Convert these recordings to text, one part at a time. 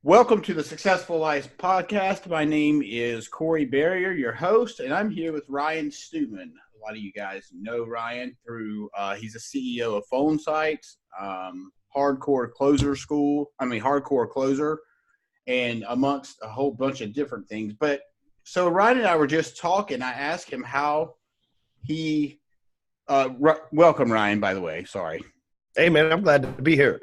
Welcome to the Successful Life Podcast. My name is Corey Barrier, your host, and I'm here with Ryan Stewman. A lot of you guys know Ryan through, he's a CEO of phone sites, hardcore closer, and amongst a whole bunch of different things. But so Ryan and I were just talking. I asked him how he, welcome Ryan, by the way, sorry. Hey man, I'm glad to be here.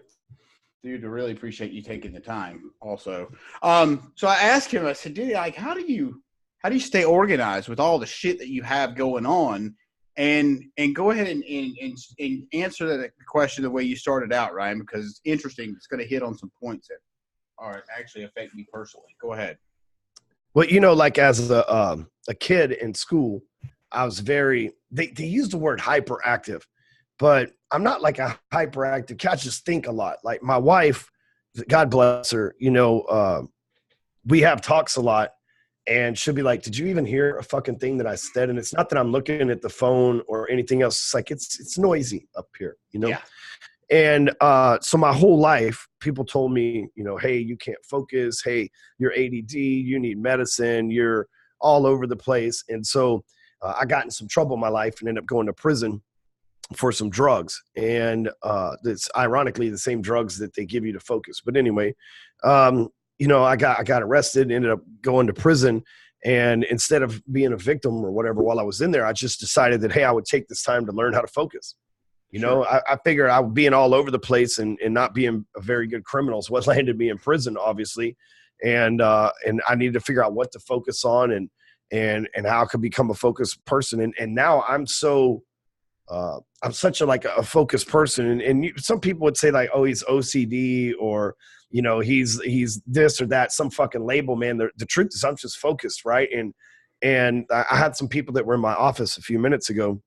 Dude, I really appreciate you taking the time also. So I asked him, I said, dude, like, how do you stay organized with all the shit that you have going on? And go ahead and answer that question the way you started out, Ryan, because it's interesting. It's going to hit on some points that are actually affect me personally. Go ahead. Well, like as a kid in school, I was very, they use the word hyperactive, but I'm not like a hyperactive kid. I just think a lot. Like my wife, God bless her, we have talks a lot and she'll be like, did you even hear a fucking thing that I said? And it's not that I'm looking at the phone or anything else. It's like, it's noisy up here, Yeah. And so my whole life, people told me, hey, you can't focus. Hey, you're ADD. You need medicine. You're all over the place. And so I got in some trouble in my life and ended up going to prison for some drugs. And it's ironically the same drugs that they give you to focus. But anyway, I got arrested, ended up going to prison. And instead of being a victim or whatever while I was in there, I just decided that, hey, I would take this time to learn how to focus. Sure. I figured I would being all over the place and not being a very good criminal is what landed me in prison, obviously. And I needed to figure out what to focus on and how I could become a focused person. And now I'm so I'm such a focused person. And some people would say like, oh, he's OCD or, he's this or that, some fucking label, man. The truth is I'm just focused. Right. And I had some people that were in my office a few minutes ago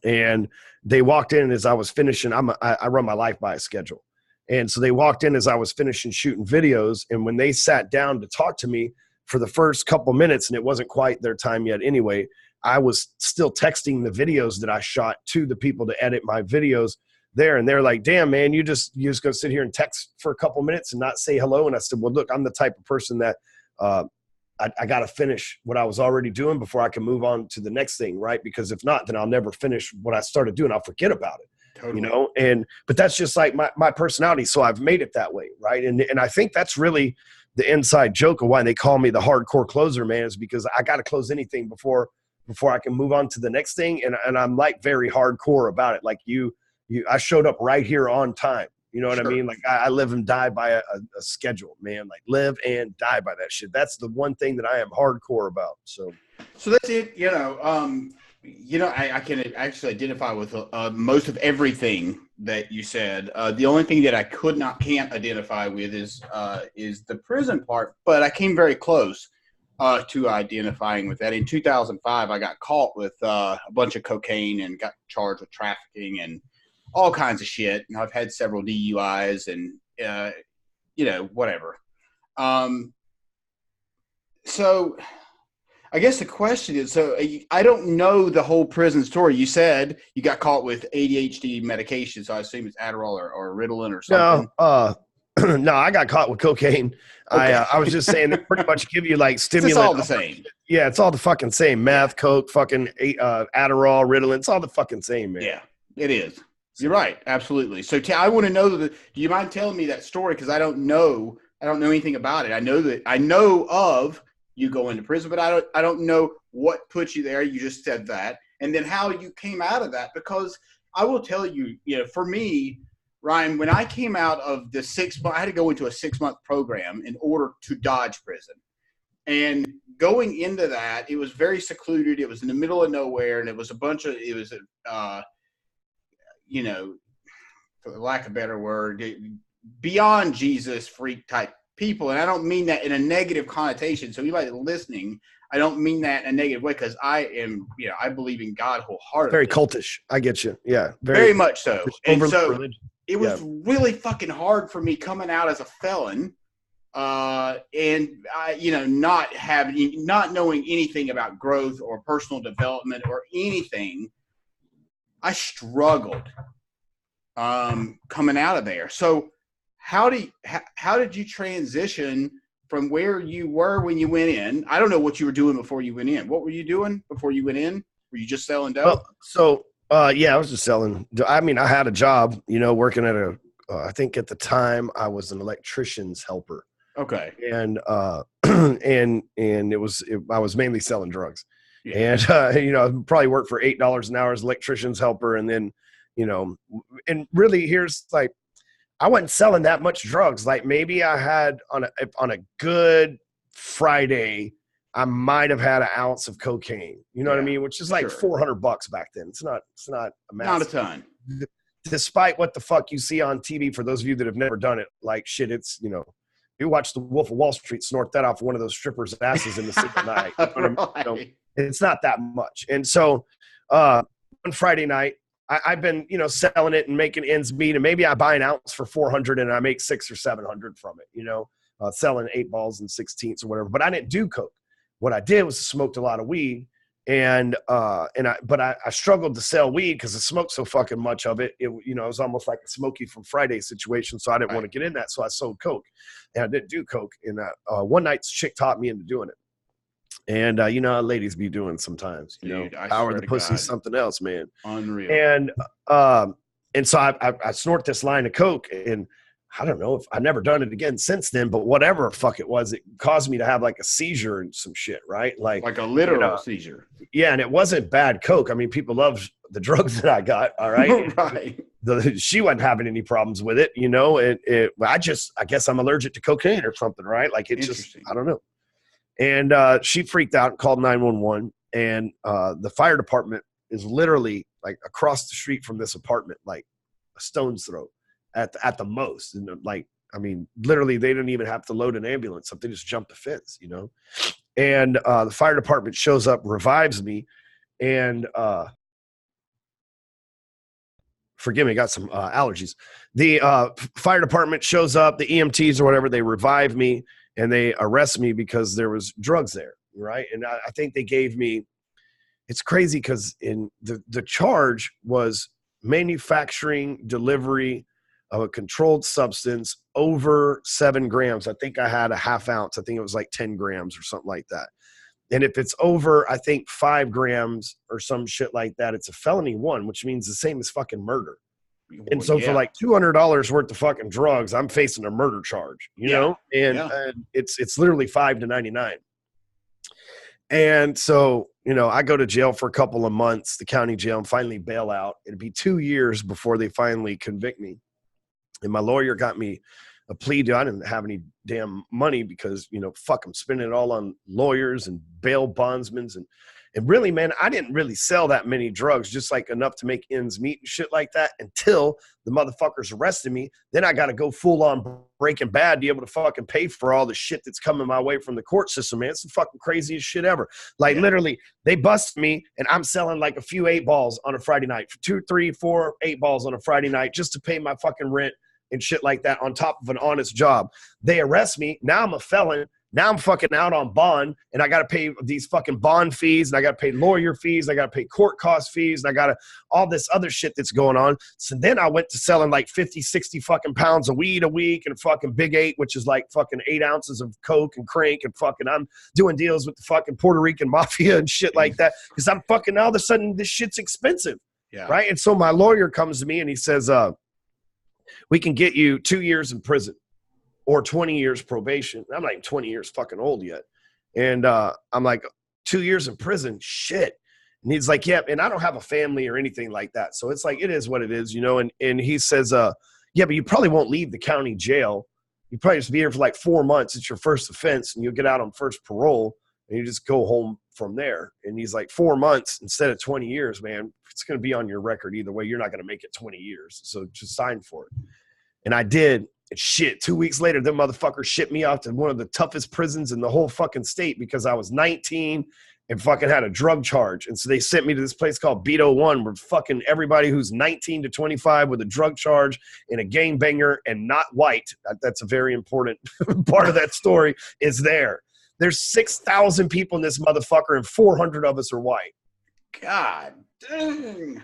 and they walked in as I was finishing. I run my life by a schedule. And so they walked in as I was finishing shooting videos. And when they sat down to talk to me for the first couple minutes, and it wasn't quite their time yet anyway, I was still texting the videos that I shot to the people to edit my videos there. And they're like, damn, man, you just gonna sit here and text for a couple minutes and not say hello. And I said, well, look, I'm the type of person that I got to finish what I was already doing before I can move on to the next thing. Right. Because if not, then I'll never finish what I started doing. I'll forget about it, Totally. But that's just like my personality. So I've made it that way. Right. And I think that's really the inside joke of why they call me the hardcore closer, man, is because I got to close anything before I can move on to the next thing. And I'm like very hardcore about it. Like I showed up right here on time. You know what Sure. I mean? Like I live and die by a schedule, man, like live and die by that shit. That's the one thing that I am hardcore about. So that's it. I can actually identify with most of everything that you said. The only thing that I can't identify with is the prison part, but I came very close to identifying with that. In 2005, I got caught with a bunch of cocaine and got charged with trafficking and all kinds of shit. And I've had several DUIs and, whatever. So I guess the question is, I don't know the whole prison story. You said you got caught with ADHD medication, so I assume it's Adderall or Ritalin or something. No, I got caught with cocaine. Okay. I was just saying they pretty much give you like stimulant. It's all the same. Yeah, it's all the fucking same. Meth, coke, fucking Adderall, Ritalin. It's all the fucking same, man. Yeah, it is. You're right. Absolutely. So I want to know do you mind telling me that story? Because I don't know anything about it. I know of you going to prison, but I don't know what put you there. You just said that. And then how you came out of that, because I will tell you, for me, Ryan, when I came out of the 6 month, I had to go into a 6-month program in order to dodge prison. And going into that, it was very secluded. It was in the middle of nowhere. And it was for lack of a better word, beyond Jesus freak type people. And I don't mean that in a negative connotation. So anybody listening, I don't mean that in a negative way, because I am, I believe in God wholeheartedly. Very cultish. I get you. Yeah. Very much so. And so it was really fucking hard for me coming out as a felon. And I, not knowing anything about growth or personal development or anything, I struggled coming out of there. So how did you transition from where you were when you went in? I don't know what you were doing before you went in. What were you doing before you went in? Were you just selling dope? Well, so yeah, I was just selling. I mean, I had a job, working at I think at the time I was an electrician's helper. Okay. And and I was mainly selling drugs. Yeah. And I probably worked for $8 an hour as electrician's helper, and then and really here's like, I wasn't selling that much drugs. Like maybe I had on a good Friday, I might have had an ounce of cocaine. You know what I mean? Which is like $400 back then. It's not a massive, not a ton. Despite what the fuck you see on TV, for those of you that have never done it, like shit, it's you watch The Wolf of Wall Street snort that off one of those strippers' asses in the single night. Right. It's not that much. And so on Friday night, I've been, selling it and making ends meet. And maybe I buy an ounce for 400 and I make 600 or 700 from it, selling 8 balls and 16ths or whatever. But I didn't do coke. What I did was smoked a lot of weed. And I struggled to sell weed because I smoked so fucking much of it. It was almost like a Smokey from Friday situation. So I didn't want to get in that. So I sold coke, and I didn't do coke. And one night, this chick taught me into doing it. And how ladies be doing sometimes. Dude, power the pussy is something else, man. Unreal. And so I snort this line of coke, and I don't know if I've never done it again since then, but whatever fuck it was, it caused me to have like a seizure and some shit, right? Like a literal seizure. Yeah, and it wasn't bad coke. I mean, people love the drugs that I got, all right? Right. She wasn't having any problems with it, I guess I'm allergic to cocaine or something, right? Like it just, I don't know. And she freaked out and called 911, and the fire department is literally like across the street from this apartment, like a stone's throw at the most. And like, I mean, literally they didn't even have to load an ambulance up. They just jumped the fence, and the fire department shows up, revives me. And forgive me, I got some allergies. The fire department shows up, the EMTs or whatever, they revive me and they arrest me because there was drugs there. Right. And I think they gave me, it's crazy because in the charge was manufacturing delivery of a controlled substance over 7 grams. I think I had a half ounce. I think it was like 10 grams or something like that. And if it's over, I think 5 grams or some shit like that, it's a felony 1, which means the same as fucking murder. And so for like $200 worth of fucking drugs, I'm facing a murder charge, and it's literally 5 to 99. And so, I go to jail for a couple of months, the county jail, and finally bail out. It'd be 2 years before they finally convict me. And my lawyer got me a plea deal. I didn't have any damn money because, fuck, I'm spending it all on lawyers and bail bondsmen. And really, man, I didn't really sell that many drugs, just like enough to make ends meet and shit like that until the motherfuckers arrested me. Then I got to go full on Breaking Bad to be able to fucking pay for all the shit that's coming my way from the court system, man. It's the fucking craziest shit ever. Like literally, they bust me and I'm selling like a few 8 balls on a Friday night, 2, 3, 4, 8 balls on a Friday night just to pay my fucking rent and shit like that on top of an honest job. They arrest me. Now I'm a felon. Now I'm fucking out on bond, and I got to pay these fucking bond fees, and I got to pay lawyer fees, I got to pay court cost fees, and I got to all this other shit that's going on. So then I went to selling like 50, 60 fucking pounds of weed a week and a fucking Big 8, which is like fucking 8 ounces of coke and crank, and fucking I'm doing deals with the fucking Puerto Rican mafia and shit like that because I'm fucking all of a sudden this shit's expensive, right? And so my lawyer comes to me and he says, we can get you 2 years in prison or 20 years probation. I'm not even 20 years fucking old yet. And I'm like, 2 years in prison? Shit. And he's like, yeah, and I don't have a family or anything like that. So it's like, it is what it is, and he says, yeah, but you probably won't leave the county jail. You probably just be here for like 4 months. It's your first offense and you'll get out on first parole and you just go home from there. And he's like, 4 months instead of 20 years, man, it's going to be on your record either way. You're not going to make it 20 years. So just sign for it. And I did. And shit, 2 weeks later, them motherfuckers shipped me off to one of the toughest prisons in the whole fucking state because I was 19 and fucking had a drug charge. And so they sent me to this place called Beat 01 where fucking everybody who's 19 to 25 with a drug charge and a gangbanger and not white, that's a very important part of that story, is there. There's 6,000 people in this motherfucker and 400 of us are white. God dang.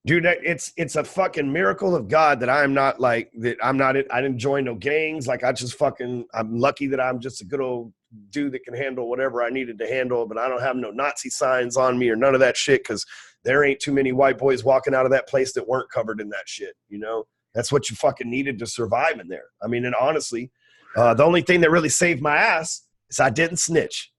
Dude, it's a fucking miracle of God that I'm not like that. I didn't join no gangs. Like I'm lucky that I'm just a good old dude that can handle whatever I needed to handle, but I don't have no Nazi signs on me or none of that shit. Cause there ain't too many white boys walking out of that place that weren't covered in that shit. You know, that's what you fucking needed to survive in there. I mean, and honestly, the only thing that really saved my ass is I didn't snitch.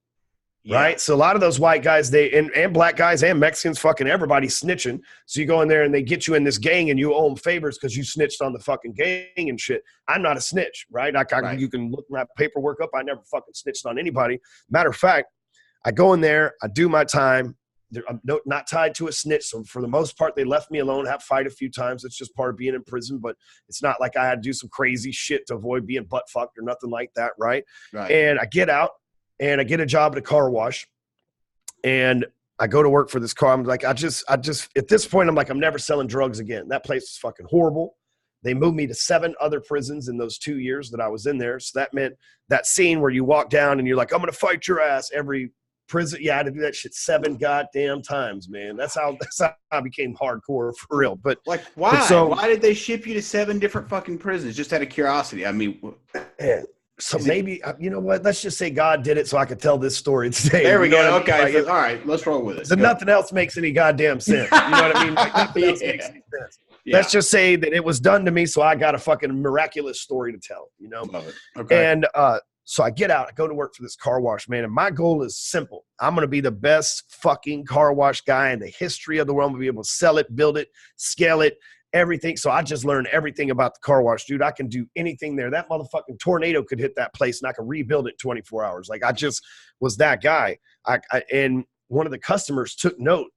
Yeah. Right. So a lot of those white guys, and black guys and Mexicans, fucking everybody snitching. So you go in there and they get you in this gang and you owe them favors because you snitched on the fucking gang and shit. I'm not a snitch, right? Right. You can look my paperwork up. I never fucking snitched on anybody. Matter of fact, I go in there, I do my time. I'm not tied to a snitch. So for the most part, they left me alone, have to fight a few times. It's just part of being in prison, but it's not like I had to do some crazy shit to avoid being butt fucked or nothing like that. Right. And I get out. And I get a job at a car wash, and I go to work for this car. I'm like, I just at this point, I'm like, I'm never selling drugs again. That place is fucking horrible. They moved me to 7 other prisons in those 2 years that I was in there. So that meant that scene where you walk down and you're like, I'm going to fight your ass every prison. Yeah, I had to do that shit 7 goddamn times, man. That's how I became hardcore for real. But like, why? Why did they ship you to 7 different fucking prisons? Just out of curiosity. I mean, so maybe, you know what, let's just say God did it so I could tell this story today. There we go. Okay. Like, all right. Let's roll with it. So nothing else makes any goddamn sense. You know what I mean? Like, nothing else makes any sense. Yeah. Let's just say that it was done to me, so I got a fucking miraculous story to tell, you know? Love it. Okay. And so I get out, I go to work for this car wash, man, and my goal is simple. I'm going to be the best fucking car wash guy in the history of the world. I'm going to be able to sell it, build it, scale it, everything. So I just learned everything about the car wash, dude. I can do anything there. That motherfucking tornado could hit that place and I can rebuild it in 24 hours. Like, I just was that guy. And one of the customers took note,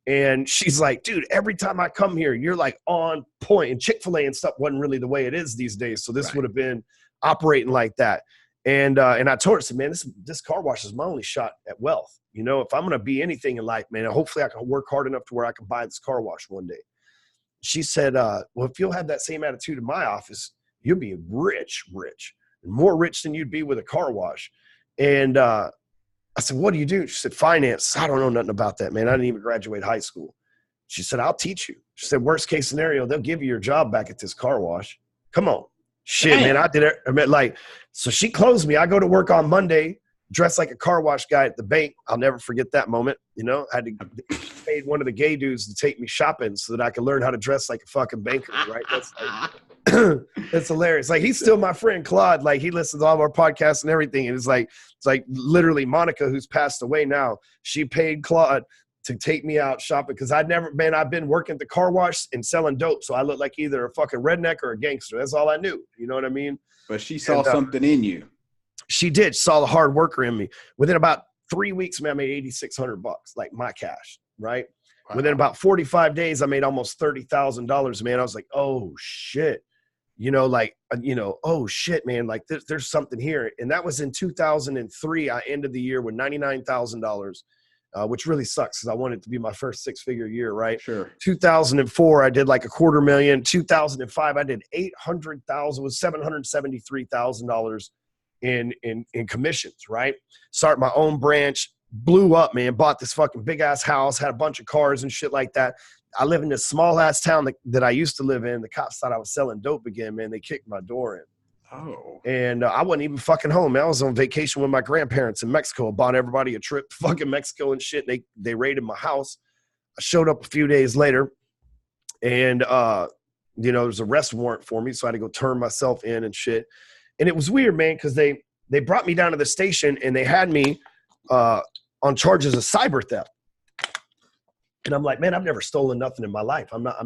and she's like, dude, every time I come here, you're like on point. And Chick-fil-A and stuff wasn't really the way it is these days. So this would have been operating like that. And I told her, I said, man, this car wash is my only shot at wealth. You know, if I'm going to be anything in life, man, hopefully I can work hard enough to where I can buy this car wash one day. She said, well, if you'll have that same attitude in my office, you'll be rich, and more rich than you'd be with a car wash. And I said, what do you do? She said, finance. I don't know nothing about that, man. I didn't even graduate high school. She said, I'll teach you. She said, worst case scenario, they'll give you your job back at this car wash. Come on. Shit, man, I did it. I mean, like, so she closed me. I go to work on Monday, dressed like a car wash guy at the bank. I'll never forget that moment. You know, I had to pay one of the gay dudes to take me shopping so that I could learn how to dress like a fucking banker, right? That's like, that's hilarious. Like, he's still my friend Claude. Like, he listens to all of our podcasts and everything. And it's like literally Monica, who's passed away now, she paid Claude to take me out shopping because I've been working at the car wash and selling dope. So I look like either a fucking redneck or a gangster. That's all I knew. You know what I mean? But she saw something in you. She did. Saw the hard worker in me. Within about 3 weeks, man, I made $8,600, like my cash, right? Wow. Within about 45 days, I made almost $30,000, man. I was like, oh shit. Oh shit, man, like there's something here. And that was in 2003. I ended the year with $99,000. Which really sucks because I wanted it to be my first 6-figure year, right? Sure. 2004, I did like $250,000. 2005, I did $800,000, was $773,000 in commissions, right? Start my own branch, blew up, man. Bought this fucking big ass house, had a bunch of cars and shit like that. I live in this small ass town that I used to live in. The cops thought I was selling dope again, man. They kicked my door in. Oh. And I wasn't even fucking home. I was on vacation with my grandparents in Mexico. I bought everybody a trip to fucking Mexico and shit. They raided my house. I showed up a few days later, and there was an arrest warrant for me, so I had to go turn myself in and shit. And it was weird, man, because they brought me down to the station and they had me on charges of cyber theft. And I'm like, man, I've never stolen nothing in my life. I'm not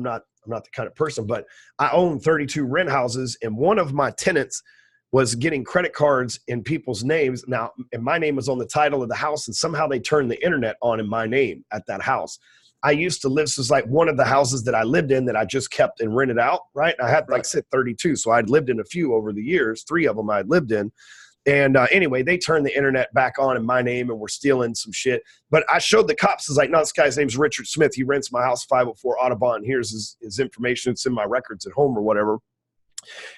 the kind of person, but I own 32 rent houses, and one of my tenants was getting credit cards in people's names. Now, and my name was on the title of the house, and somehow they turned the internet on in my name at that house. I used to live, so it's like one of the houses that I lived in that I just kept and rented out, right? I had, like I said, 32, so I'd lived in a few over the years. 3 of them I'd lived in. And anyway, they turned the internet back on in my name and were stealing some shit. But I showed the cops, I was like, no, this guy's name's Richard Smith. He rents my house, 504 Audubon. Here's his information. It's in my records at home or whatever.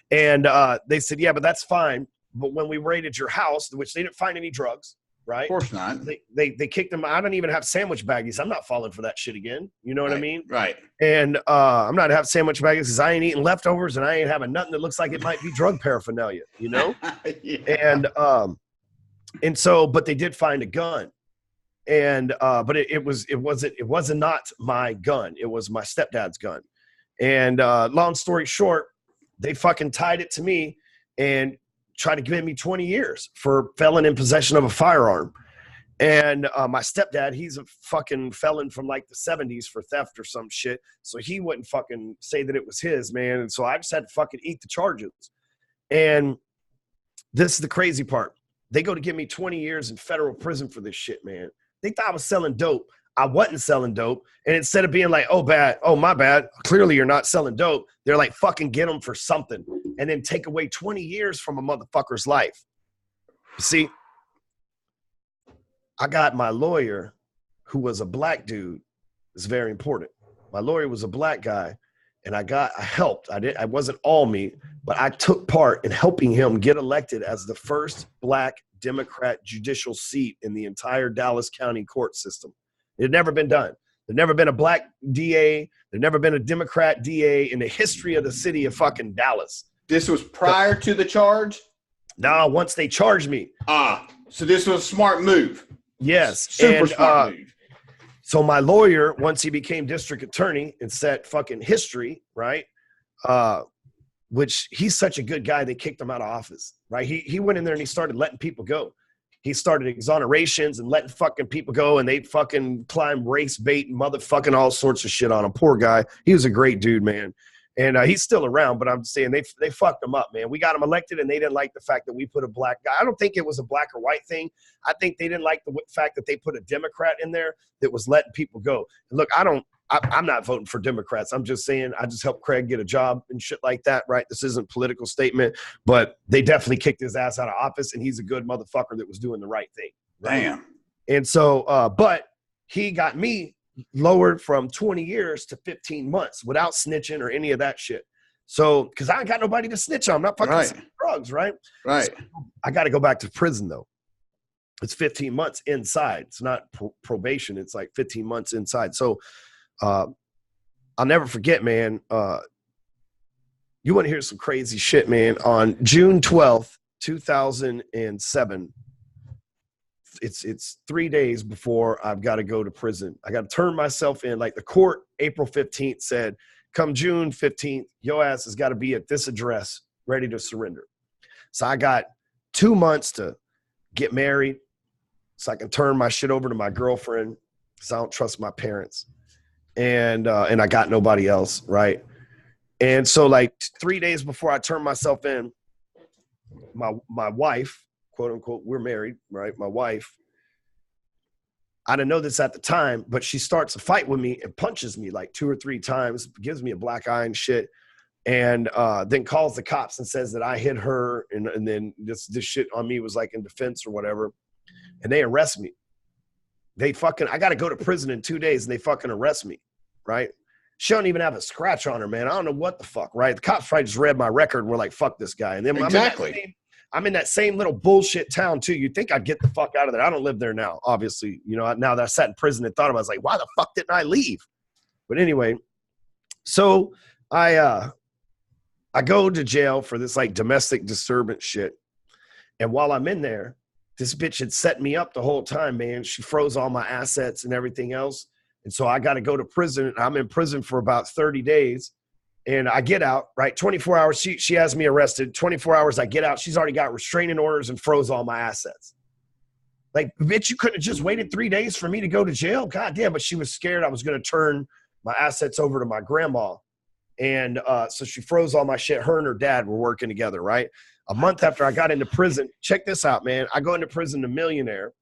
And they said, yeah, but that's fine. But when we raided your house, which they didn't find any drugs, right? Of course not. They kicked him. I don't even have sandwich baggies. I'm not falling for that shit again. You know what I mean? Right. And I'm not having sandwich baggies because I ain't eating leftovers and I ain't having nothing that looks like it might be drug paraphernalia, you know? Yeah. And so, but they did find a gun. And but it was not my gun. It was my stepdad's gun. And long story short, they fucking tied it to me and tried to give me 20 years for felon in possession of a firearm. And my stepdad, he's a fucking felon from like the 70s for theft or some shit. So he wouldn't fucking say that it was his, man. And so I just had to fucking eat the charges. And this is the crazy part. They go to give me 20 years in federal prison for this shit, man. They thought I was selling dope. I wasn't selling dope. And instead of being like, oh, my bad, clearly you're not selling dope, they're like, fucking get them for something. And then take away 20 years from a motherfucker's life. See, I got my lawyer, who was a black dude. It's very important. My lawyer was a black guy, and I helped. I wasn't all me, but I took part in helping him get elected as the first black Democrat judicial seat in the entire Dallas County court system. It had never been done. There'd never been a black DA. There'd never been a Democrat DA in the history of the city of fucking Dallas. This was prior to the charge? No, once they charged me. So this was a smart move. Yes. Super smart move. So my lawyer, once he became district attorney and set fucking history, right? Which he's such a good guy, they kicked him out of office, right? He went in there and he started letting people go. He started exonerations and letting fucking people go, and they fucking climb race bait and motherfucking all sorts of shit on him. Poor guy. He was a great dude, man. And he's still around, but I'm saying they fucked him up, man. We got him elected, and they didn't like the fact that we put a black guy. I don't think it was a black or white thing. I think they didn't like the fact that they put a Democrat in there that was letting people go. And look, I'm not voting for Democrats. I'm just saying I just helped Craig get a job and shit like that, right? This isn't a political statement, but they definitely kicked his ass out of office, and he's a good motherfucker that was doing the right thing. Right? Damn. And so, but he got me lowered from 20 years to 15 months without snitching or any of that shit. So, because I ain't got nobody to snitch on. I'm not fucking selling drugs, right? Right. So I got to go back to prison, though. It's 15 months inside. It's not probation. It's like 15 months inside. So I'll never forget, man. You want to hear some crazy shit, man. On June 12th, 2007, it's 3 days before I've got to go to prison. I got to turn myself in. Like the court, April 15th said, come June 15th, your ass has got to be at this address ready to surrender. So I got 2 months to get married so I can turn my shit over to my girlfriend because I don't trust my parents. And I got nobody else, right? And so like 3 days before I turn myself in, my wife, quote unquote, we're married, right? My wife, I didn't know this at the time, but she starts a fight with me and punches me like 2 or 3 times, gives me a black eye and shit, and then calls the cops and says that I hit her, and then this shit on me was like in defense or whatever, and they arrest me. I got to go to prison in 2 days, and they fucking arrest me, right? She don't even have a scratch on her, man. I don't know what the fuck, right? The cops probably just read my record and were like, fuck this guy. And then exactly. I'm in that same little bullshit town too. You'd think I'd get the fuck out of there. I don't live there now, obviously. You know, now that I sat in prison and thought about it, I was like, why the fuck didn't I leave? But anyway, so I go to jail for this like domestic disturbance shit. And while I'm in there, this bitch had set me up the whole time, man. She froze all my assets and everything else. And so I got to go to prison. I'm in prison for about 30 days. And I get out, right? 24 hours, she has me arrested. 24 hours, I get out. She's already got restraining orders and froze all my assets. Like, bitch, you couldn't have just waited 3 days for me to go to jail? God damn, but she was scared I was going to turn my assets over to my grandma. And so she froze all my shit. Her and her dad were working together, right? A month after I got into prison, check this out, man. I go into prison a millionaire,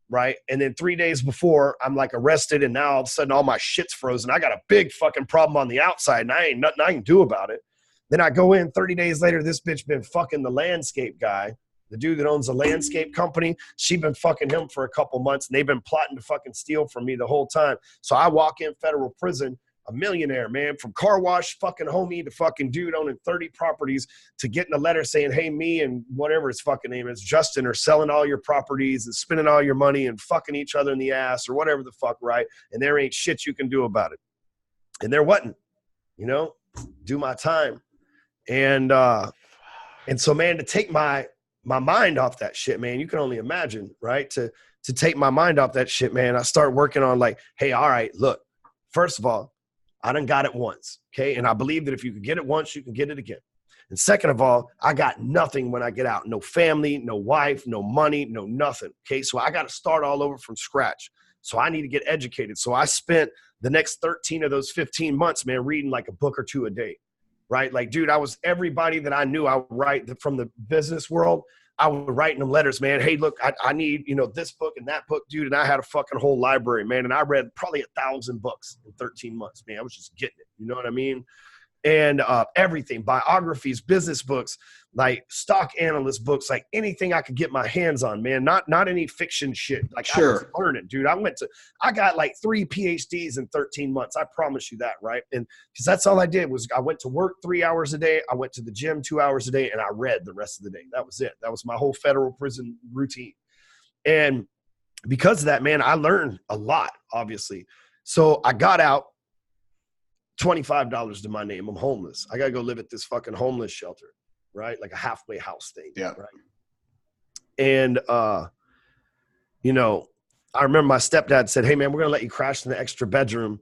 right? And then 3 days before, I'm like arrested, and now all of a sudden all my shit's frozen. I got a big fucking problem on the outside, and I ain't nothing I can do about it. Then I go in 30 days later, this bitch been fucking the landscape guy, the dude that owns a landscape company. She been fucking him for a couple months, and they've been plotting to fucking steal from me the whole time. So I walk in federal prison, a millionaire, man, from car wash fucking homie to fucking dude owning 30 properties to getting a letter saying, hey, me and whatever his fucking name is, Justin, are selling all your properties and spending all your money and fucking each other in the ass or whatever the fuck, right? And there ain't shit you can do about it. And there wasn't, you know, do my time. And so, man, to take my mind off that shit, man, you can only imagine, right? To take my mind off that shit, man, I start working on like, hey, all right, look, first of all, I done got it once, okay? And I believe that if you can get it once, you can get it again. And second of all, I got nothing when I get out. No family, no wife, no money, no nothing, okay? So I got to start all over from scratch. So I need to get educated. So I spent the next 13 of those 15 months, man, reading like a book or two a day, right? Like, dude, I was everybody that I knew. I would write from the business world. I was writing them letters, man. Hey, look, I need, you know, this book and that book, dude. And I had a fucking whole library, man. And I read probably 1,000 books in 13 months, man. I was just getting it. You know what I mean? And everything, biographies, business books, like stock analyst books, like anything I could get my hands on, man. Not any fiction shit. Like I was learning, dude. I got like 3 PhDs in 13 months. I promise you that, right? And because that's all I did was I went to work 3 hours a day. I went to the gym 2 hours a day, and I read the rest of the day. That was it. That was my whole federal prison routine. And because of that, man, I learned a lot, obviously. So I got out. $25 to my name. I'm homeless. I got to go live at this fucking homeless shelter, right? Like a halfway house thing. Yeah. Right. And, you know, I remember my stepdad said, hey, man, we're going to let you crash in the extra bedroom,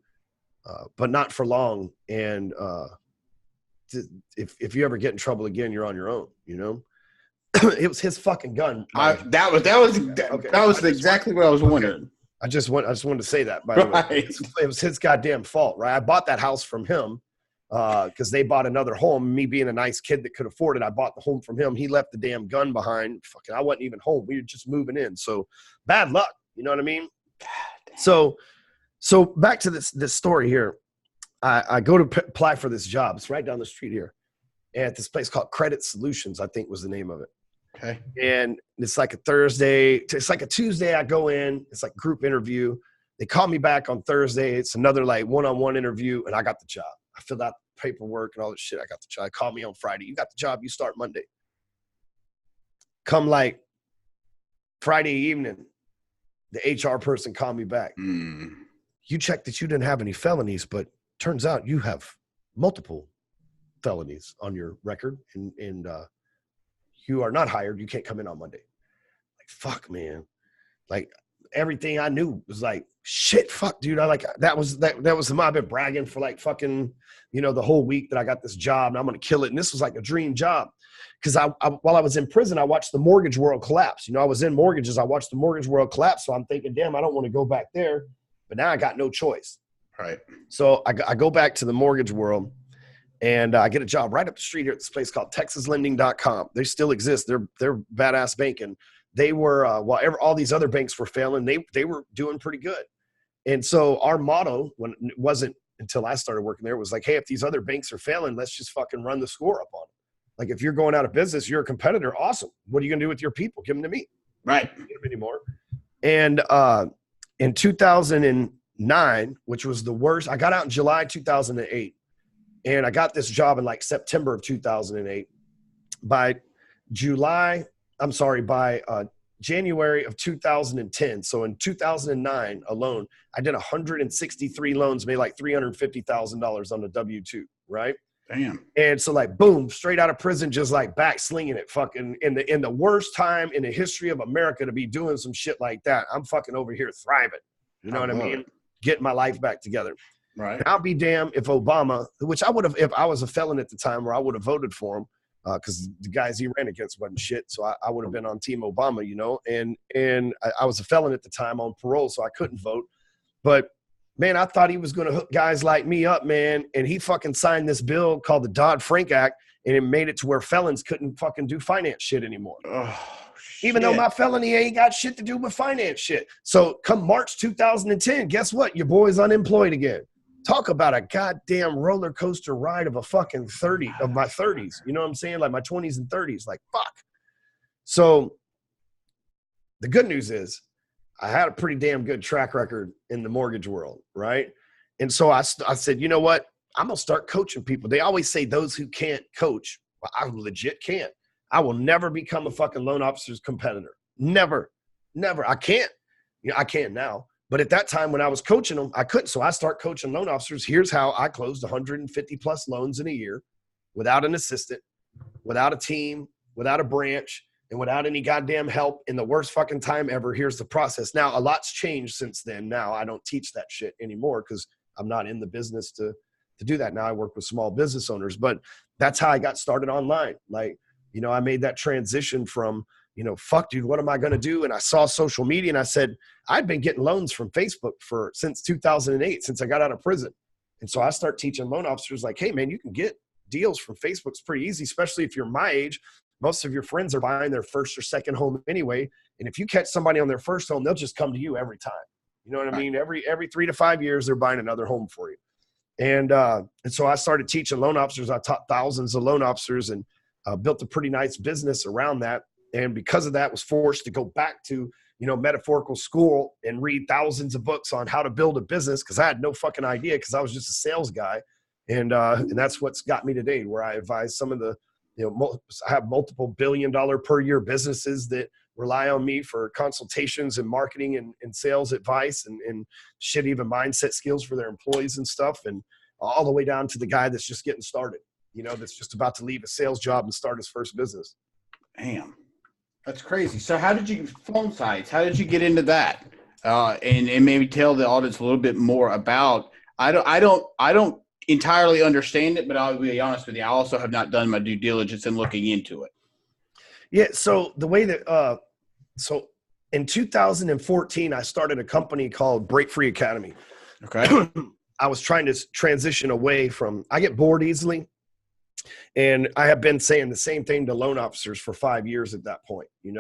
but not for long. And if you ever get in trouble again, you're on your own, you know? It was his fucking gun. That was exactly what I was wondering. I just wanted to say that, by the way. It was his goddamn fault, right? I bought that house from him because they bought another home. Me being a nice kid that could afford it, I bought the home from him. He left the damn gun behind. Fucking, I wasn't even home. We were just moving in. So bad luck. You know what I mean? So back to this story here. I go to apply for this job. It's right down the street here at this place called Credit Solutions, I think was the name of it. Okay. And it's like a Thursday. It's like a Tuesday. I go in. It's like a group interview. They call me back on Thursday. It's another like one-on-one interview, and I got the job. I filled out the paperwork and all this shit. I got the job. Call me on Friday. You got the job. You start Monday. Come like Friday evening, the HR person called me back. You checked that you didn't have any felonies, but turns out you have multiple felonies on your record, and you are not hired. You can't come in on Monday. Like, fuck, man. Like, everything I knew was like, shit, fuck, dude. That was I've been bragging for like fucking, you know, the whole week that I got this job and I'm going to kill it. And this was like a dream job. Because while I was in prison, I watched the mortgage world collapse. You know, I was in mortgages. I watched the mortgage world collapse. So I'm thinking, damn, I don't want to go back there. But now I got no choice. Right. So I go back to the mortgage world. And I get a job right up the street here at this place called TexasLending.com. They still exist. They're badass banking. They were while all these other banks were failing, they were doing pretty good. And so our motto, when it wasn't until I started working there, was like, hey, if these other banks are failing, let's just fucking run the score up on them. Like, if you're going out of business, you're a competitor. Awesome. What are you gonna do with your people? Give them to me. Right. Don't get them anymore. And in 2009, which was the worst, I got out in July 2008. And I got this job in like September of 2008. By January of 2010. So in 2009 alone, I did 163 loans, made like $350,000 on the W-2, right? Damn. And so like, boom, straight out of prison, just like back slinging it, fucking in the worst time in the history of America to be doing some shit like that. I'm fucking over here thriving. You know what I mean? Getting my life back together. Right. And I'll be damned if Obama, which I would have, if I was a felon at the time, where I would have voted for him, because the guys he ran against wasn't shit. So I would have been on Team Obama, you know. And I was a felon at the time on parole, so I couldn't vote. But man, I thought he was going to hook guys like me up, man. And he fucking signed this bill called the Dodd-Frank Act, and it made it to where felons couldn't fucking do finance shit anymore. Oh, even though my felony ain't got shit to do with finance shit. So come March 2010, guess what? Your boy's unemployed again. Talk about a goddamn roller coaster ride of a fucking my 30s. You know what I'm saying? Like my 20s and 30s. Like, fuck. So the good news is I had a pretty damn good track record in the mortgage world, right? And so I said, you know what? I'm going to start coaching people. They always say those who can't coach. Well, I legit can't. I will never become a fucking loan officer's competitor. Never. I can't. I can now. But at that time when I was coaching them, I couldn't. So I start coaching loan officers. Here's how I closed 150 plus loans in a year without an assistant, without a team, without a branch, and without any goddamn help in the worst fucking time ever. Here's the process. Now, a lot's changed since then. Now I don't teach that shit anymore because I'm not in the business to do that. Now I work with small business owners, but that's how I got started online. Like, I made that transition from, fuck dude, what am I going to do? And I saw social media and I said, I'd been getting loans from Facebook since 2008, since I got out of prison. And so I start teaching loan officers like, hey man, you can get deals from Facebook. It's pretty easy, especially if you're my age. Most of your friends are buying their first or second home anyway. And if you catch somebody on their first home, they'll just come to you every time. You know what I mean? Every 3 to 5 years, they're buying another home for you. And so I started teaching loan officers. I taught thousands of loan officers and built a pretty nice business around that. And because of that, was forced to go back to, metaphorical school and read thousands of books on how to build a business because I had no fucking idea because I was just a sales guy. And that's what's got me today, where I advise some of the, I have multiple $1 billion per year businesses that rely on me for consultations and marketing and sales advice and shit, even mindset skills for their employees and stuff. And all the way down to the guy that's just getting started, that's just about to leave a sales job and start his first business. Damn. That's crazy. So how did you phone sites? How did you get into that? And maybe tell the audience a little bit more about, I don't entirely understand it, but I'll be honest with you. I also have not done my due diligence in looking into it. Yeah. So the way that, so in 2014, I started a company called Break Free Academy. Okay. I was trying to transition away from, I get bored easily. And I have been saying the same thing to loan officers for 5 years at that point, and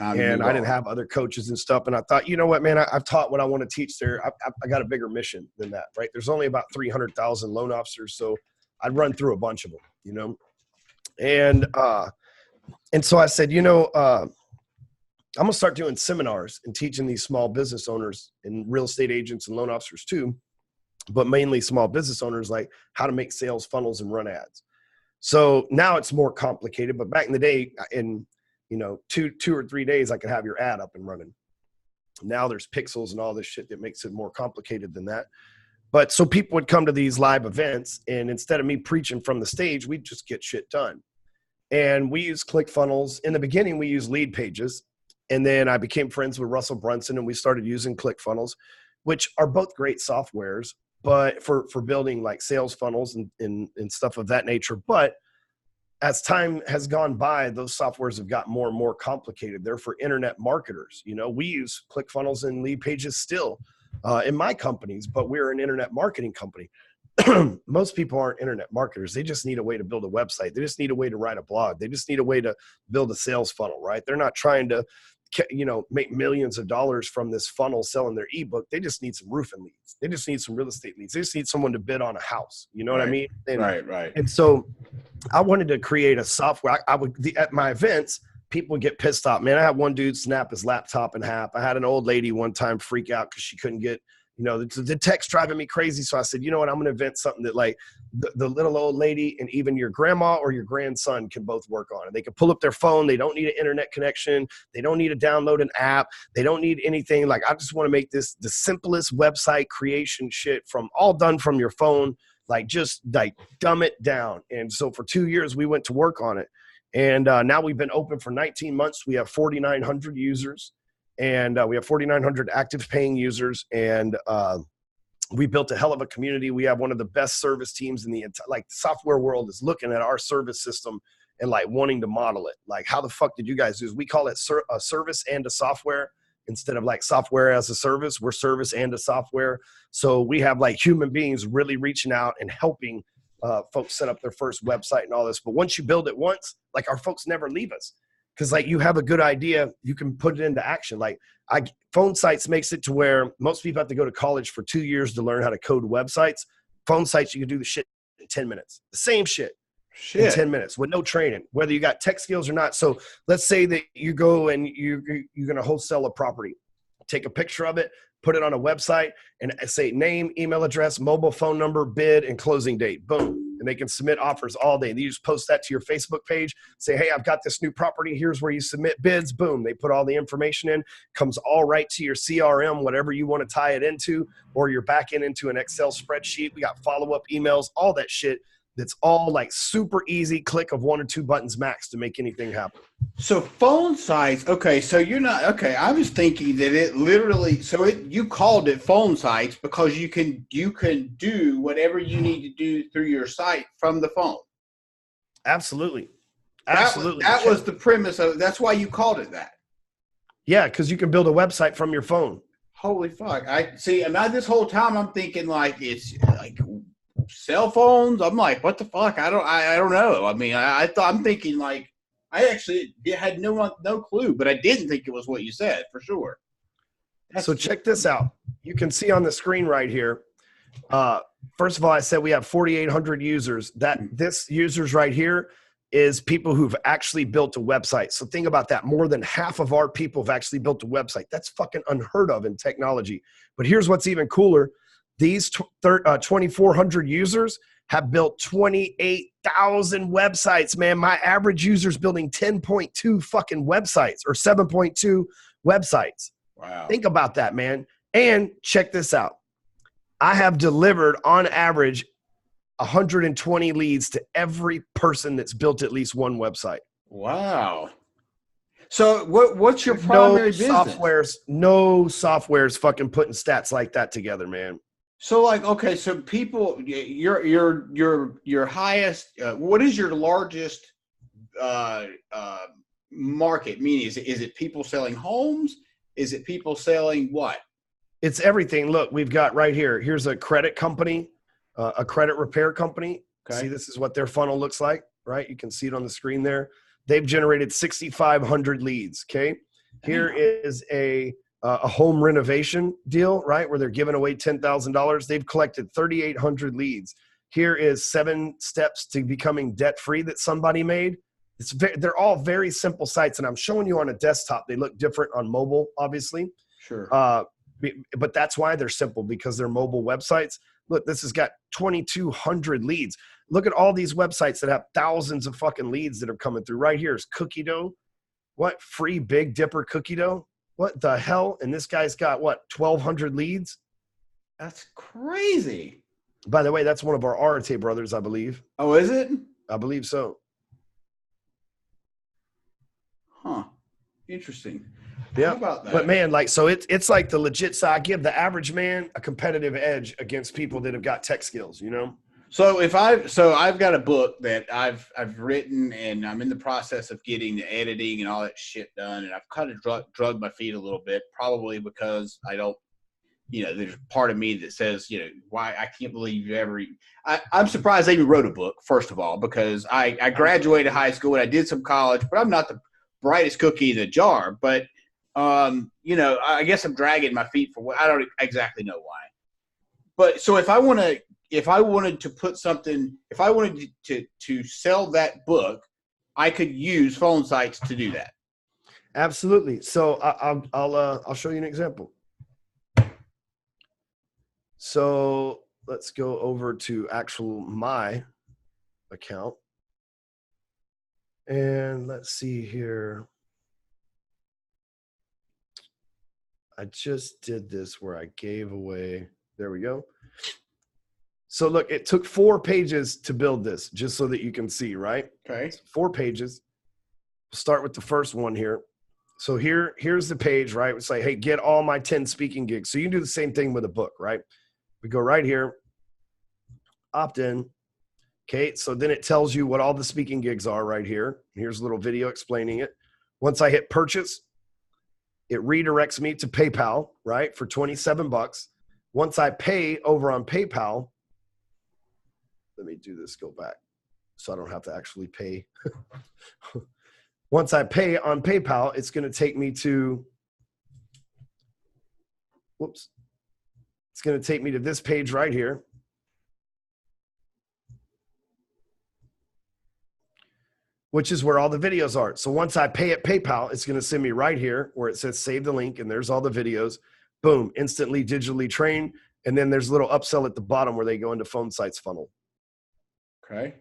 I didn't have other coaches and stuff. And I thought, you know what, man, I've taught what I want to teach there. I got a bigger mission than that, right? There's only about 300,000 loan officers. So I'd run through a bunch of them, and so I said, I'm going to start doing seminars and teaching these small business owners and real estate agents and loan officers too, but mainly small business owners, like how to make sales funnels and run ads. So now it's more complicated, but back in the day, in 2 or 3 days, I could have your ad up and running. Now there's pixels and all this shit that makes it more complicated than that. But so people would come to these live events, and instead of me preaching from the stage, we'd just get shit done. And we use ClickFunnels. In the beginning, we used lead pages, and then I became friends with Russell Brunson, and we started using ClickFunnels, which are both great softwares, but for building like sales funnels and stuff of that nature. But as time has gone by, those softwares have got more and more complicated. They're for internet marketers. We use ClickFunnels and lead pages still in my companies, but we're an internet marketing company. Most people aren't internet marketers. They just need a way to build a website. They just need a way to write a blog. They just need a way to build a sales funnel, right? They're not trying to make millions of dollars from this funnel selling their ebook. They just need some roofing leads. They just need some real estate leads. They just need someone to bid on a house. You know what I mean? Right. And so I wanted to create a software. At my events, people would get pissed off. Man, I had one dude snap his laptop in half. I had an old lady one time freak out because she couldn't get, the text driving me crazy. So I said, you know what, I'm going to invent something that like the little old lady and even your grandma or your grandson can both work on. And they can pull up their phone. They don't need an internet connection. They don't need to download an app. They don't need anything. Like, I just want to make this the simplest website creation shit all done from your phone. Like, just like dumb it down. And so for 2 years, we went to work on it. And now we've been open for 19 months. We have 4,900 users. And we have 4,900 active paying users, and we built a hell of a community. We have one of the best service teams in the entire, the software world is looking at our service system and like wanting to model it. Like, how the fuck did you guys do this? We call it a service and a software instead of like software as a service. We're service and a software. So we have like human beings really reaching out and helping folks set up their first website and all this. But once you build it once, like, our folks never leave us. Because like, you have a good idea, you can put it into action. Like, phone sites makes it to where most people have to go to college for 2 years to learn how to code websites. Phone sites, you can do the shit in 10 minutes. The same shit in 10 minutes with no training, whether you got tech skills or not. So let's say that you go and you're going to wholesale a property. take a picture of it, put it on a website, and say name, email address, mobile phone number, bid, and closing date. Boom. And they can submit offers all day. You just post that to your Facebook page. Say, hey, I've got this new property. Here's where you submit bids. Boom. They put all the information in. Comes all right to your CRM, whatever you want to tie it into, or you're backing into an Excel spreadsheet. We got follow-up emails, all that shit. That's all like super easy click of 1 or 2 buttons max to make anything happen. So phone sites, okay, so you're not, okay, I was thinking that it literally, so you called it phone sites because you can do whatever you need to do through your site from the phone. Absolutely. Absolutely. That was the premise of, that's why you called it that. Yeah, because you can build a website from your phone. Holy fuck. I see, and now this whole time I'm thinking like it's like cell phones. I'm like, what the fuck? I don't know. I mean, I'm thinking like, I actually had no clue, but I didn't think it was what you said for sure. So check this out. You can see on the screen right here. First of all, I said we have 4,800 users. This users right here is people who've actually built a website. So think about that. More than half of our people have actually built a website. That's fucking unheard of in technology. But here's what's even cooler. These 2,400 users have built 28,000 websites, man. My average user's building 10.2 fucking websites or 7.2 websites. Wow. Think about that, man. And check this out. I have delivered on average 120 leads to every person that's built at least one website. Wow. So what's your primary business? No software's fucking putting stats like that together, man. So like, okay, so people, your highest, what is your largest market? Meaning, is it people selling homes? Is it people selling what? It's everything. Look, we've got right here. Here's a credit company, a credit repair company. Okay. See, this is what their funnel looks like, right? You can see it on the screen there. They've generated 6,500 leads. Okay. Here is a home renovation deal, right? Where they're giving away $10,000. They've collected 3,800 leads. Here is 7 steps to becoming debt-free that somebody made. They're all very simple sites. And I'm showing you on a desktop. They look different on mobile, obviously. Sure. But that's why they're simple, because they're mobile websites. Look, this has got 2,200 leads. Look at all these websites that have thousands of fucking leads that are coming through. Right here is cookie dough. What? Free Big Dipper cookie dough? What the hell? And this guy's got, what, 1,200 leads? That's crazy. By the way, that's one of our Arate brothers, I believe. Oh, is it? I believe so. Huh. Interesting. Yeah. How about that? But man, like, so it's like the legit side. I give the average man a competitive edge against people that have got tech skills, you know? So I've got a book that I've written, and I'm in the process of getting the editing and all that shit done. And I've kind of drugged my feet a little bit, probably because I don't, there's part of me that says, why I can't believe you ever. I'm surprised they even wrote a book, first of all, because I graduated high school and I did some college, but I'm not the brightest cookie in the jar. But I guess I'm dragging my feet for what I don't exactly know why. But so if I wanted to put something, if I wanted to sell that book, I could use phone sites to do that. Absolutely. So I'll show you an example. So let's go over to my account, and let's see here. I just did this where I gave away. There we go. So look, it took 4 pages to build this, just so that you can see, right? Okay. So 4 pages. We'll start with the first one here. So here's the page, right? It's like, hey, get all my 10 speaking gigs. So you can do the same thing with a book, right? We go right here, opt in. Okay, so then it tells you what all the speaking gigs are right here. Here's a little video explaining it. Once I hit purchase, it redirects me to PayPal, right, for $27. Once I pay over on PayPal, let me do this, go back, so I don't have to actually pay. Once I pay on PayPal, it's going to take me to, it's going to take me to this page right here. which is where all the videos are. So once I pay at PayPal, it's going to send me right here where it says save the link, and there's all the videos. Boom, instantly digitally trained. And then there's a little upsell at the bottom where they go into phone sites funnel. Okay.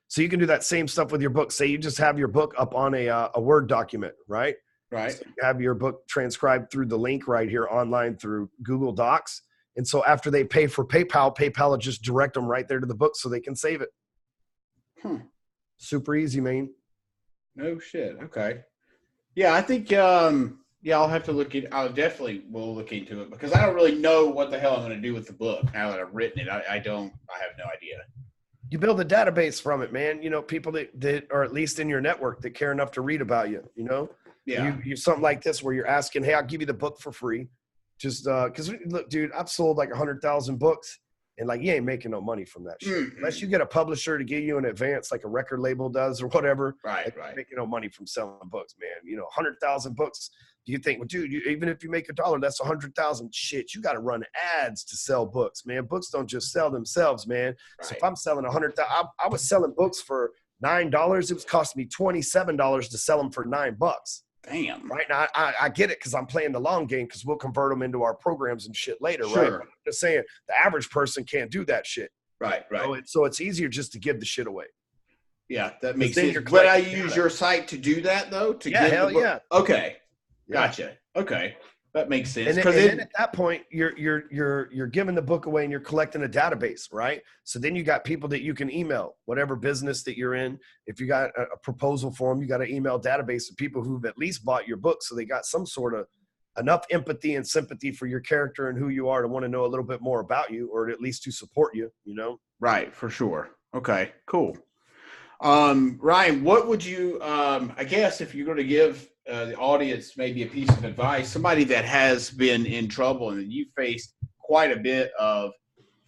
So you can do that same stuff with your book. Say you just have your book up on a Word document, right? Right. So you have your book transcribed through the link right here online through Google Docs. And so after they pay for PayPal, PayPal will just direct them right there to the book so they can save it. Super easy, man. No shit. Okay. Yeah, I think I'll have to I'll definitely will look into it because I don't really know what the hell I'm going to do with the book now that I've written it. I have no idea. You build a database from it, man. You know, people that are at least in your network that care enough to read about you, you know? Yeah. You something like this where you're asking, hey, I'll give you the book for free. Just because look, dude, I've sold like 100,000 books and like you ain't making no money from that shit. Unless you get a publisher to give you an advance like a record label does or whatever. Right, like, right. Making no money from selling books, man. You know, 100,000 books. You think, well, dude, even if you make $1, that's 100,000. Shit, you got to run ads to sell books, man. Books don't just sell themselves, man. Right. So if I'm selling 100,000, I was selling books for $9. It was costing me $27 to sell them for $9. Damn. Right now, I get it because I'm playing the long game because we'll convert them into our programs and shit later, sure. right? But I'm just saying the average person can't do that shit. Right, right. So it's easier just to give the shit away. Yeah, that makes sense. But I use your site to do that, though? Yeah. Okay. Gotcha. Okay. That makes sense. And then at that point, you're giving the book away and you're collecting a database, right? So then you got people that you can email, whatever business that you're in. If you got a proposal for them, you got an email database of people who've at least bought your book. So they got some sort of enough empathy and sympathy for your character and who you are to want to know a little bit more about you, or at least to support you, you know? Right. For sure. Okay, cool. Ryan, what would you, I guess if you're going to give the audience maybe a piece of advice, somebody that has been in trouble and you faced quite a bit of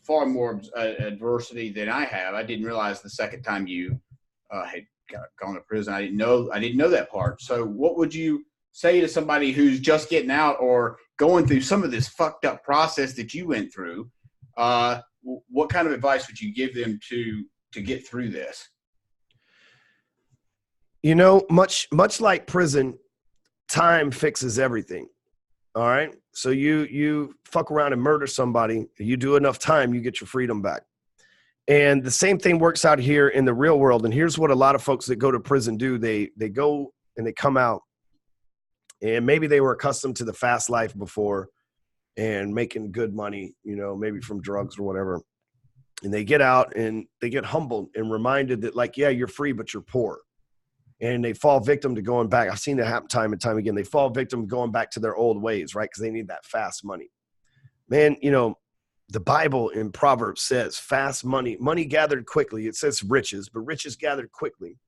far more adversity than I have. I didn't realize the second time you had gone to prison. I didn't know that part. So what would you say to somebody who's just getting out or going through some of this fucked up process that you went through? What kind of advice would you give them to get through this? You know, much like prison, time fixes everything. All right. So you fuck around and murder somebody, you do enough time, you get your freedom back. And the same thing works out here in the real world. And here's what a lot of folks that go to prison do. They go and they come out and maybe they were accustomed to the fast life before and making good money, you know, maybe from drugs or whatever. And they get out and they get humbled and reminded that like, yeah, you're free, but you're poor. And they fall victim to going back. I've seen it happen time and time again. They fall victim to going back to their old ways, right? Because they need that fast money. Man, you know, the Bible in Proverbs says fast money gathered quickly. It says riches, but riches gathered quickly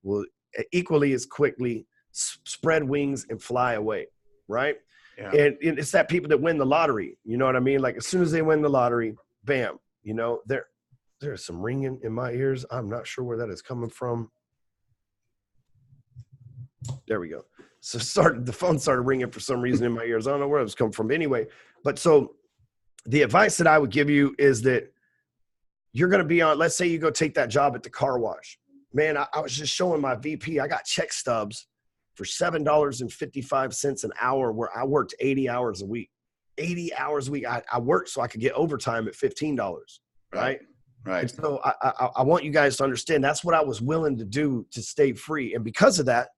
will equally as quickly spread wings and fly away, right? Yeah. And it's that people that win the lottery. You know what I mean? Like as soon as they win the lottery, bam, you know, there's some ringing in my ears. I'm not sure where that is coming from. There we go. So the phone started ringing for some reason in my ears. I don't know where it was coming from. Anyway, but so the advice that I would give you is that you're going to be on, let's say you go take that job at the car wash. Man, I was just showing my VP, I got check stubs for $7.55 an hour where I worked 80 hours a week. 80 hours a week. I worked so I could get overtime at $15, right? Right. And so I want you guys to understand that's what I was willing to do to stay free. And because of that,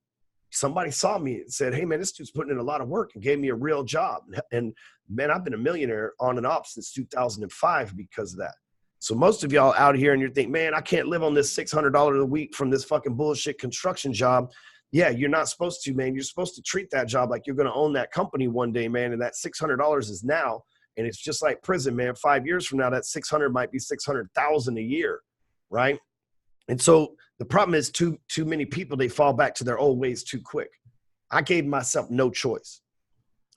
somebody saw me and said, hey, man, this dude's putting in a lot of work and gave me a real job. And man, I've been a millionaire on and off since 2005 because of that. So most of y'all out here and you're thinking, man, I can't live on this $600 a week from this fucking bullshit construction job. Yeah, you're not supposed to, man. You're supposed to treat that job like you're going to own that company one day, man. And that $600 is now. And it's just like prison, man. 5 years from now, that 600 might be 600,000 a year, right? And so the problem is too many people, they fall back to their old ways too quick. I gave myself no choice.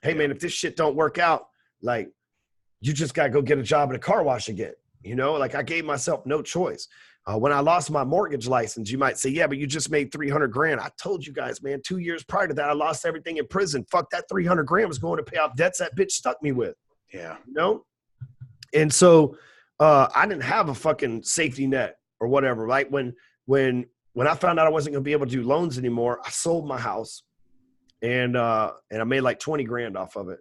Hey, man, if this shit don't work out, like, you just got to go get a job at a car wash again. You know, like I gave myself no choice. When I lost my mortgage license, you might say, yeah, but you just made 300 grand. I told you guys, man, 2 years prior to that, I lost everything in prison. Fuck, that 300 grand was going to pay off debts that bitch stuck me with. Yeah. You know? And so I didn't have a fucking safety net or whatever, right? When when I found out I wasn't going to be able to do loans anymore, I sold my house and I made like 20 grand off of it.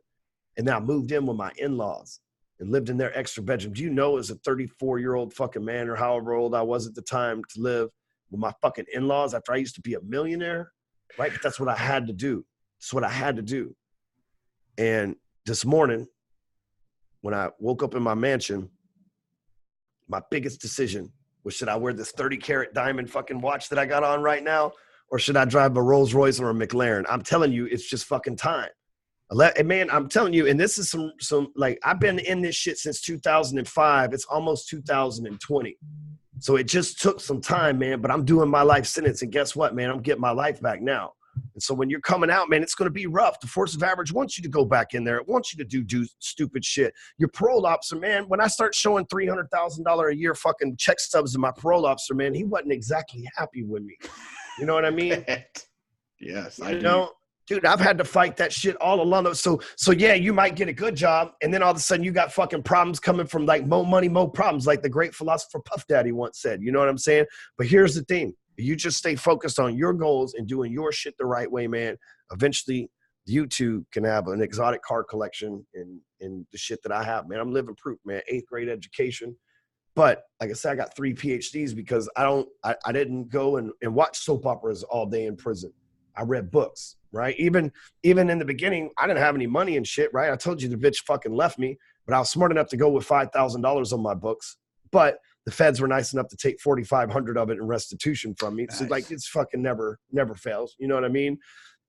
And then I moved in with my in-laws and lived in their extra bedroom. Do you know, as a 34-year-old fucking man, or however old I was at the time, to live with my fucking in-laws after I used to be a millionaire, right? But that's what I had to do. That's what I had to do. And this morning, when I woke up in my mansion, my biggest decision was, should I wear this 30-carat diamond fucking watch that I got on right now, or should I drive a Rolls Royce or a McLaren? I'm telling you, it's just fucking time. Man, I'm telling you, and this is some like, I've been in this shit since 2005. It's almost 2020. So it just took some time, man, but I'm doing my life sentence. And guess what, man? I'm getting my life back now. And so when you're coming out, man, it's going to be rough. The force of average wants you to go back in there. It wants you to do stupid shit. Your parole officer, man, when I start showing $300,000 a year fucking check stubs to my parole officer, man, he wasn't exactly happy with me. You know what I mean? Yes, I do. Dude, I've had to fight that shit all along. So yeah, you might get a good job, and then all of a sudden you got fucking problems coming from like mo money, mo problems, like the great philosopher Puff Daddy once said. You know what I'm saying? But here's the thing. You just stay focused on your goals and doing your shit the right way, man. Eventually, you too can have an exotic car collection and the shit that I have, man. I'm living proof, man. 8th grade education. But like I said, I got 3 PhDs because I didn't go and watch soap operas all day in prison. I read books, right? Even in the beginning, I didn't have any money and shit, right? I told you the bitch fucking left me, but I was smart enough to go with $5,000 on my books. But the feds were nice enough to take $4,500 of it in restitution from me. Nice. So like, it's fucking never fails. You know what I mean?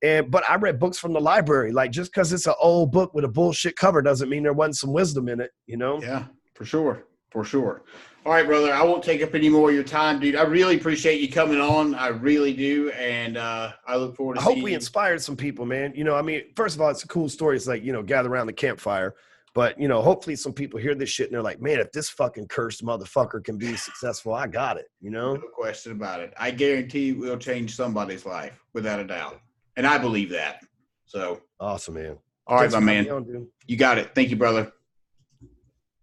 But I read books from the library. Like, just because it's an old book with a bullshit cover doesn't mean there wasn't some wisdom in it, you know? Yeah, for sure. For sure. All right, brother. I won't take up any more of your time, dude. I really appreciate you coming on. I really do. And I look forward to seeing you. I hope we inspired some people, man. You know, I mean, first of all, it's a cool story. It's like, you know, gather around the campfire. But, you know, hopefully some people hear this shit and they're like, man, if this fucking cursed motherfucker can be successful, I got it, you know? No question about it. I guarantee we'll change somebody's life without a doubt. And I believe that. So. Awesome, man. All right, my man. You got it. Thank you, brother.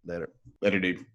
Later. Later, dude.